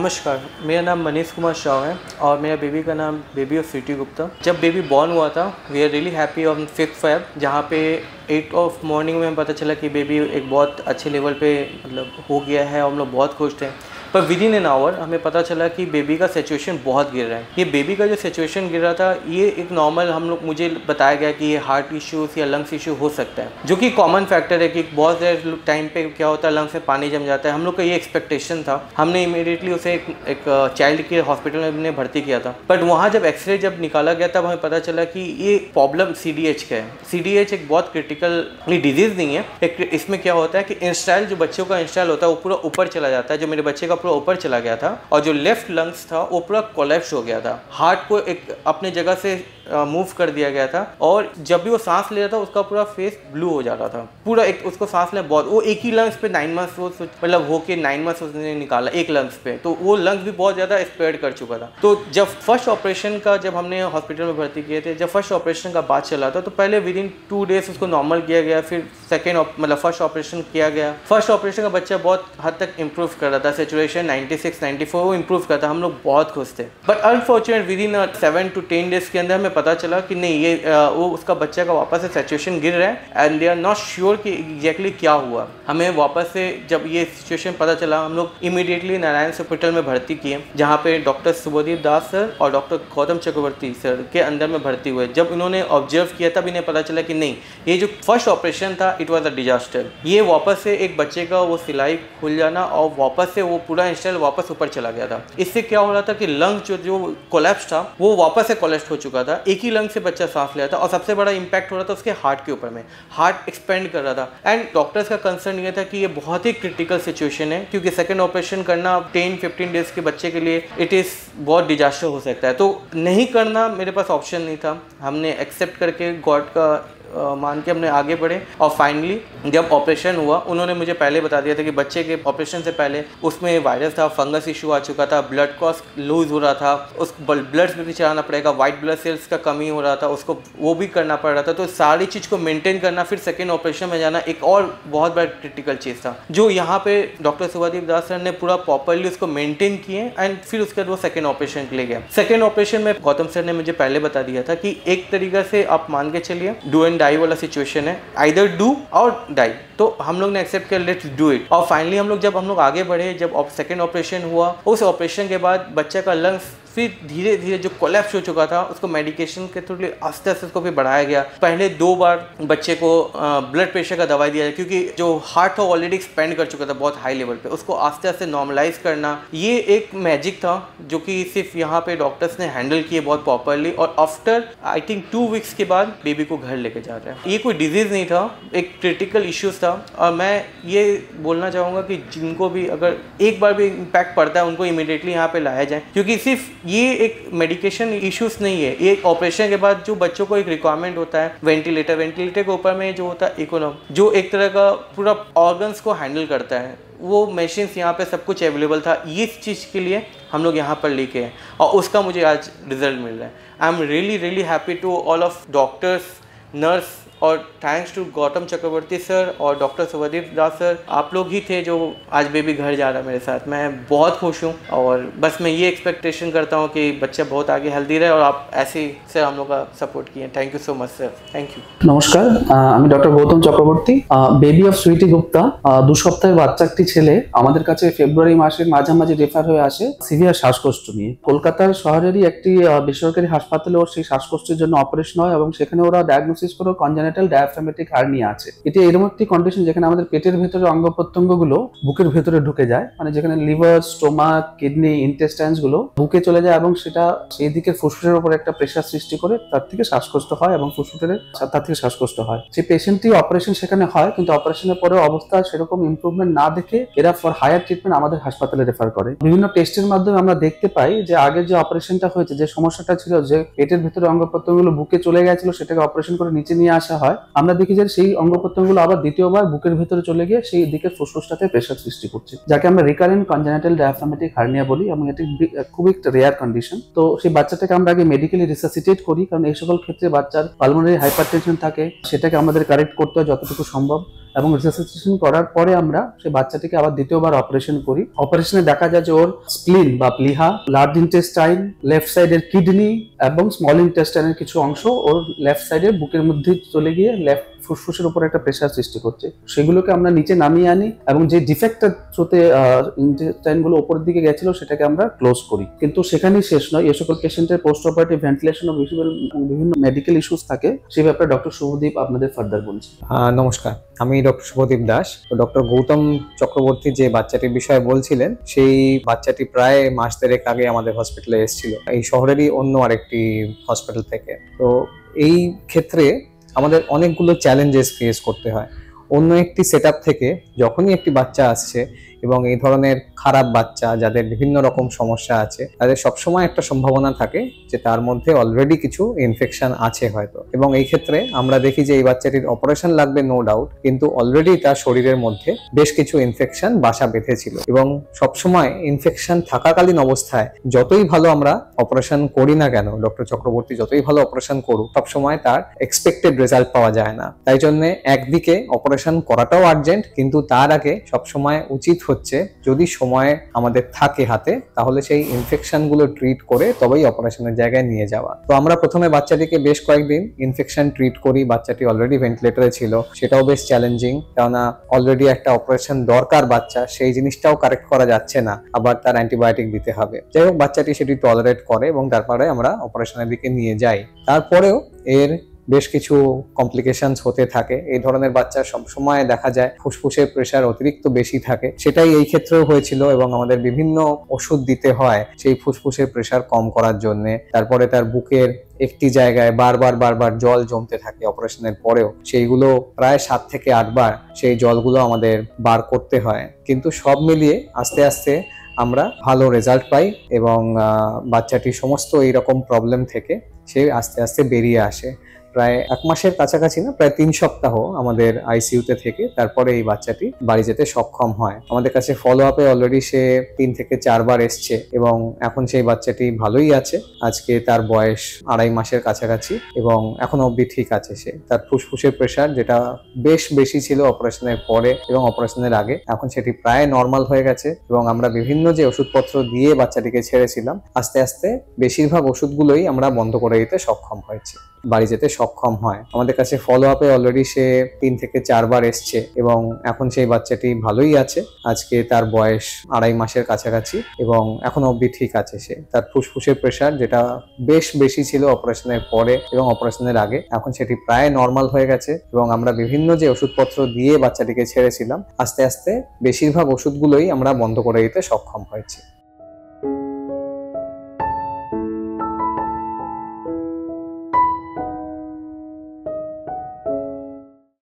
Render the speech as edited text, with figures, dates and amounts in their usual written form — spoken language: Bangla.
नमस्कार, मेरा नाम मनीष कुमार शाह है और मेरा बेबी का नाम बेबी ऑफ स्वीटी गुप्ता। जब बेबी बॉर्न हुआ था we are really happy on 5 Feb, जहाँ पे 8 ऑफ मॉर्निंग में हमें पता चला कि बेबी एक बहुत अच्छे लेवल पे मतलब हो गया है और हम लोग बहुत खुश थे। पर विद इन एन आवर हमें पता चला कि बेबी का सिचुएशन बहुत गिर रहा है। ये बेबी का जो सिचुएशन गिर रहा था ये एक नॉर्मल मुझे बताया गया कि ये हार्ट इश्यूज़ या लंग्स इशू हो सकता है, जो कि कॉमन फैक्टर है कि बहुत देर टाइम पे क्या होता है लंग्स में पानी जम जाता है। हम लोग का ये एक्सपेक्टेशन था। हमने इमीडिएटली उसे एक चाइल्ड केयर हॉस्पिटल में हमने भर्ती किया था। बट वहाँ जब एक्सरे जब निकाला गया तब हमें पता चला कि ये प्रॉब्लम CDH का है। CDH एक बहुत क्रिटिकल डिजीज़ नहीं है। इसमें क्या होता है कि इंस्टाइल जो बच्चों का इंस्टाइल होता है वो पूरा ऊपर चला जाता है। जो मेरे बच्चे का पूरा ऊपर चला गया था और जो लेफ्ट लंग्स था वो पूरा कोलैप्स हो गया था। हार्ट को एक अपने जगह से मूव कर दिया गया था और जब भी वो सांस ले रहा था उसका पूरा फेस ब्लू हो जा रहा था। पूरा एक उसको सांस लेना बहुत, वो एक ही लंग्स पे 9 मंथ्स वो मतलब होके 9 मंथ्स उसने निकाला एक लंग्स पे, तो वो लंग्स भी बहुत ज़्यादा स्प्रेड कर चुका था। तो जब फर्स्ट ऑपरेशन का जब हमने हॉस्पिटल में भर्ती किए थे, जब फर्स्ट ऑपरेशन का बात चला था तो पहले विद इन 2 डेज उसको नॉर्मल किया गया, फिर फर्स्ट ऑपरेशन किया गया। फर्स्ट ऑपरेशन का बच्चा बहुत हद तक इम्प्रूव कर रहा था, सिचुएशन 96-94 वो इम्प्रूव करता, हम लोग बहुत खुश थे। But unfortunate with in 7 to 10 days के अंदर हमें पता चला कि नहीं ये वो उसका बच्चा का वापस से सिचुएशन गिर रहा है and they are not sure कि एग्जैक्टली क्या हुआ। हमें वापस से जब ये सिचुएशन पता चला हम लोग इमीडिएटली नारायण हॉस्पिटल में भर्ती किए, जहाँ पे डॉक्टर शुभदीप दास सर और डॉक्टर गौतम चक्रवर्ती सर के अंदर में भर्ती हुए। जब इन्होंने ऑब्जर्व किया तब इन्हें पता चला कि नहीं ये जो फर्स्ट ऑपरेशन था इट वॉज अ डिजास्टर। ये वापस से एक बच्चे का वो सिलाई खुल जाना और वापस से वो पूरा इंस्टाइल वापस ऊपर चला गया था। इससे क्या हो रहा था कि लंग जो कोलैप्स था वो वापस से कोलैप्स हो चुका था। एक ही लंग से बच्चा सांस लिया था और सबसे बड़ा इंपैक्ट हो रहा था उसके हार्ट के ऊपर में, हार्ट एक्सपेंड कर रहा था। एंड डॉक्टर्स का कंसर्न ये था कि ये बहुत ही क्रिटिकल सिचुएशन है, क्योंकि सेकंड ऑपरेशन करना 10-15 डेज के बच्चे के लिए इट इज़ बहुत डिजास्टर हो सकता है। तो नहीं करना मेरे पास ऑप्शन नहीं था। हमने एक्सेप्ट करके गॉड का मान के हमने आगे बढ़े और फाइनली जब ऑपरेशन हुआ उन्होंने मुझे पहले बता दिया था कि बच्चे के ऑपरेशन से पहले उसमें वायरस था, फंगस इशू आ चुका था, ब्लड कॉस्ट लूज हो रहा था, उस ब्लड भी चढ़ाना पड़ेगा, वाइट ब्लड सेल्स का कमी हो रहा था, उसको वो भी करना पड़ रहा था। तो सारी चीज़ को मेंटेन करना, फिर सेकेंड ऑपरेशन में जाना एक और बहुत बड़ा क्रिटिकल चीज़ था, जो यहाँ पे डॉक्टर शुभदीप दास सर ने पूरा प्रॉपरली उसको मेंटेन किए एंड फिर उसके बाद वो सेकेंड ऑपरेशन के लिए गया। सेकेंड ऑपरेशन में गौतम सर ने मुझे पहले बता दिया था कि एक तरीका से आप मान के चलिए डू एंड डाई वाला सिचुएशन है, आइदर डू और डाई। तो हम लोग ने एक्सेप्ट किया लेट्स डू इट। और फाइनली जब हम लोग आगे बढ़े, जब सेकेंड ऑपरेशन हुआ, उस ऑपरेशन के बाद बच्चे का लंग्स फिर धीरे धीरे जो कोलैप्स हो चुका था उसको मेडिकेशन के थ्रू आस्ते आस्ते उसको फिर बढ़ाया गया। पहले 2 बार बच्चे को ब्लड प्रेशर का दवाई दिया जाए, क्योंकि जो हार्ट था ऑलरेडी एक्सपेंड कर चुका था बहुत हाई लेवल पे, उसको आस्ते आस्ते नॉर्मलाइज करना, ये एक मैजिक था जो कि सिर्फ यहाँ पे डॉक्टर्स ने हैंडल किए बहुत प्रॉपरली। और आफ्टर आई थिंक 2 वीक्स के बाद बेबी को घर लेके जा रहे हैं। ये कोई डिजीज़ नहीं था, एक क्रिटिकल इश्यूज था। और मैं ये बोलना चाहूँगा कि जिनको भी अगर एक बार भी इम्पैक्ट पड़ता है उनको इमीडिएटली यहाँ पे लाया जाए, क्योंकि सिर्फ ये एक मेडिकेशन इश्यूज नहीं है, ये ऑपरेशन के बाद जो बच्चों को एक रिक्वायरमेंट होता है वेंटिलेटर के ऊपर में जो होता है इकोनॉम, जो एक तरह का पूरा ऑर्गन्स को हैंडल करता है, वो मशीन्स यहाँ पे सब कुछ अवेलेबल था। इस चीज़ के लिए हम लोग यहाँ पर लेके हैं और उसका मुझे आज रिजल्ट मिल रहा है। I am really happy to all of doctors, nurse और thanks to Gautam Chakraborty sir और डॉक्टर शुभदीप दास सर। आप लोग ही थे जो आज बेबी घर जा रहा है मेरे साथ। मैं बहुत खुश हूँ और बस मैं ये एक्सपेक्टेशन करता हूँ कि बच्चा बहुत आगे हेल्दी रहे और आप ऐसे ही से हम लोग का सपोर्ट किए। Thank you so much sir, thank you. नमस्कार, আমি doctor Gautam Chakraborty, baby of Sweety Gupta. 2 সপ্তাহের বাচ্চা একটি ছেলে আমাদের কাছে ফেব্রুয়ারি মাসের মাঝামাঝি রেফার হয়ে আসে সিভিয়ার শ্বাসকষ্ট নিয়ে। কলকাতার শহরেরই একটি বেসরকারি হাসপাতালে ওর সেই শ্বাসকষ্টের জন্য অপারেশন হয় এবং সেখানে ওরা ডায়াগনোসিস করে কনজেনিটাল ডায়াফ্রামেটিক হার্নিয়া আছে। এটি এরকম একটি কন্ডিশন যেখানে আমাদের পেটের ভেতরে অঙ্গ প্রত্যঙ্গগুলো বুকের ভেতরে ঢুকে যায়, মানে যেখানে লিভার, স্টোমাক, কিডনি, ইন্টেস্টাইনস গুলো বুকে চলে যায় এবং সেটা সেই দিকের ফুসফুসের উপর একটা প্রেসার সৃষ্টি করে তার থেকে শ্বাসকষ্ট হয় এবং ফুসফুসের তার থেকে শ্বাসকষ্ট হয়। সেই পেশেন্টটি অপারেশন সেখানে হয়, কিন্তু অপারেশনের পরে অবস্থা সেরকম ইমপ্রুভমেন্ট না দেখে এরা ফর হায়ার ট্রিটমেন্ট আমাদের হাসপাতালে রেফার করে। বিভিন্ন টেস্টের মাধ্যমে আমরা দেখতে পাই যে আগে যে অপারেশনটা হয়েছে, যে সমস্যাটা ছিল যে পেটের ভেতরে অঙ্গ প্রত্যঙ্গগুলো বুকে চলে গেছিল, সেটাকে অপারেশন করে নিচে নিয়ে আসা হয়। আমরা দেখি যে সেই অঙ্গ প্রত্যঙ্গগুলো আবার দ্বিতীয়বার বুকের ভেতরে চলে গিয়ে সেই দিকের ফুসফুসটাতে প্রেসার সৃষ্টি করছে, যাকে আমরা রিকারেন্ট কনজেনিটাল ডায়াফ্রামেটিক হার্নিয়া বলি এবং এটি খুবই একটা রেয়ার কন্ডিশন। তো সেই বাচ্চাটাকে আমরা আগে মেডিকেলি রিসাসিটেট করি, কারণ এই সকল ক্ষেত্রে বাচ্চার পালমোনারি হাইপারটেনশন থাকে, সেটাকে আমাদের কারেক্ট করতে হয় যতটুকু সম্ভব। এবং রিসাসিটেশন করার পরে আমরা সেই বাচ্চাটিকে আবার দ্বিতীয়বার অপারেশন করি। অপারেশনে দেখা যায় যে ওর স্প্লিন বা প্লিহা, লার্জ ইন্টেস্টাইন, লেফট সাইডের কিডনি এবং স্মল ইন্টেস্টাইনের কিছু অংশ ওর লেফট সাইডের বুকের মধ্যে চলে গিয়ে লেফট ফুসফুসের উপর একটা প্রেসার সৃষ্টি করছে। সেগুলোকে আমরা নিচে নামিয়ে আনি এবং যে ডিফেক্টের থ্রুতে ইন্টেস্টাইন গুলো উপরের দিকে গেছিল সেটাকে আমরা ক্লোজ করি। কিন্তু সেখানেই শেষ নয়, এই সকল পেশেন্টের পোস্ট অপারেটিভ ভেন্টিলেশন ও বিভিন্ন মেডিকেল ইস্যুস থাকে, সেই ব্যাপারে ডক্টর শুভদীপ আপনাদের ফার্দার বলছি। নমস্কার, আমি ডক্টর শুভদীপ দাস। ডক্টর গৌতম চক্রবর্তী যে বাচ্চাটির বিষয়ে বলছিলেন, সেই বাচ্চাটি প্রায় মাস দেড়েক আগে আমাদের হসপিটালে এসেছিল, এই শহরেরই অন্য আরেকটি হসপিটাল থেকে। তো এই ক্ষেত্রে আমাদের অনেকগুলো চ্যালেঞ্জেস ফেস করতে হয়। অন্য একটি সেটআপ থেকে যখনই একটি বাচ্চা আসছে এবং এই ধরনের খারাপ বাচ্চা যাদের বিভিন্ন রকম সমস্যা আছে, তাদের সবসময় একটা সম্ভাবনা থাকে যে তার মধ্যে অলরেডি কিছু ইনফেকশন আছে হয়তো, এবং এই ক্ষেত্রে আমরা দেখি যে এই বাচ্চাটির অপারেশন লাগবে নো ডাউট, কিন্তু অলরেডি তার শরীরের মধ্যে বেশ কিছু ইনফেকশন বাসা বেঁধেছিল। এবং সবসময় ইনফেকশন থাকাকালীন অবস্থায় যতই ভালো আমরা অপারেশন করি না কেন, ডক্টর চক্রবর্তী যতই ভালো অপারেশন করুক, সবসময় তার এক্সপেক্টেড রেজাল্ট পাওয়া যায় না। তাই জন্য একদিকে অপারেশন করাটাও আর্জেন্ট, কিন্তু তার আগে সবসময় উচিত হচ্ছে যদি সময় আমাদের থাকে হাতে, তাহলে সেই ইনফেকশন গুলো ট্রিট করে তবেই অপারেশনের জায়গায় নিয়ে যাওয়া। তো আমরা প্রথমে বাচ্চাটিকে বেশ কয়েকদিন ইনফেকশন ট্রিট করি। বাচ্চাটি অলরেডি ভেন্টিলেটরে ছিল, সেটাও বেশ চ্যালেঞ্জিং, কেননা অলরেডি একটা অপারেশন দরকার বাচ্চা, সেই জিনিসটাও কারেক্ট করা যাচ্ছে না, আবার তার অ্যান্টিবায়োটিক দিতে হবে। যাই হোক, বাচ্চাটি সেটি টলারেট করে এবং তারপরে আমরা অপারেশনের দিকে নিয়ে যাই। তারপরেও এর বেশ কিছু কমপ্লিকেশনস হতে থাকে। এই ধরনের বাচ্চা সবসময় দেখা যায় ফুসফুসের প্রেসার অতিরিক্ত বেশি থাকে, সেটাই এই ক্ষেত্রেও হয়েছিল এবং আমাদের বিভিন্ন ওষুধ দিতে হয় সেই ফুসফুসের প্রেসার কম করার জন্য। তারপরে তার বুকের একটি জায়গায় বারবার জল জমতে থাকে অপারেশনের পরেও, সেইগুলো প্রায় 7 থেকে 8 বার সেই জলগুলো আমাদের বার করতে হয়। কিন্তু সব মিলিয়ে আস্তে আস্তে আমরা ভালো রেজাল্ট পাই এবং বাচ্চাটি সমস্ত এইরকম প্রবলেম থেকে সে আস্তে আস্তে বেরিয়ে আসে। প্রায় 1 মাসের কাছাকাছি না, প্রায় 3 সপ্তাহ আমাদের আইসিইউতে থেকে তারপরে এই বাচ্চাটি বাড়ি যেতে সক্ষম হয়। আমাদের কাছে ফলো আপে অলরেডি সে 3 থেকে 4 বার এসছে এবং এখন সেই বাচ্চাটি ভালোই আছে। আজকে তার বয়স 2.5 মাসের কাছাকাছি এবং এখনো অবধি ঠিক আছে সে। তার ফুসফুসের প্রেসার যেটা বেশ বেশি ছিল অপারেশনের পরে এবং অপারেশনের আগে, এখন সেটি প্রায় নর্মাল হয়ে গেছে এবং আমরা বিভিন্ন যে ওষুধপত্র দিয়ে বাচ্চাটিকে ছেড়েছিলাম, আস্তে আস্তে বেশিরভাগ ওষুধগুলোই আমরা বন্ধ করে দিতে সক্ষম হয়েছি, বাড়ি যেতে সক্ষম হয়। আমাদের কাছে ফলো আপে অলরেডি সে 3 থেকে 4 বার এসছে এবং এখন সেই বাচ্চাটি ভালোই আছে। আজকে তার বয়স 2.5 মাসের কাছাকাছি এবং এখনো অবধি ঠিক আছে সে। তার ফুসফুসের প্রেসার যেটা বেশ বেশি ছিল অপারেশনের পরে এবং অপারেশনের আগে, এখন সেটি প্রায় নর্মাল হয়ে গেছে এবং আমরা বিভিন্ন যে ওষুধপত্র দিয়ে বাচ্চাটিকে ছেড়েছিলাম, আস্তে আস্তে বেশিরভাগ ওষুধগুলোই আমরা বন্ধ করে দিতে সক্ষম হয়েছি।